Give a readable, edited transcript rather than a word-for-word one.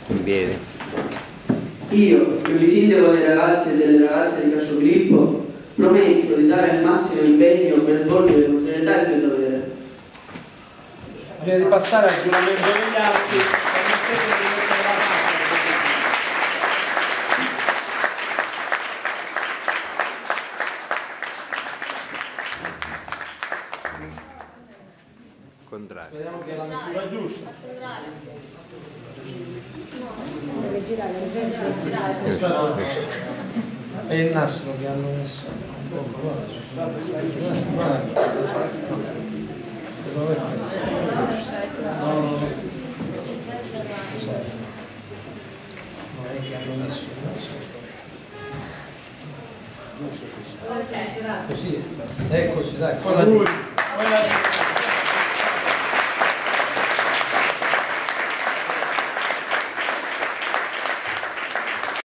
In piedi. Io, il sindaco dei ragazzi e delle ragazze di Cascio Filippo, prometto di dare il massimo impegno per svolgere con serietà il mio dovere. Prima di passare al giuramento degli atti, permettete di mettere la mano. Contrario. Speriamo che è la misura giusta. È il nastro che hanno messo. No, non è che hanno messo il nastro. Così è così, dai.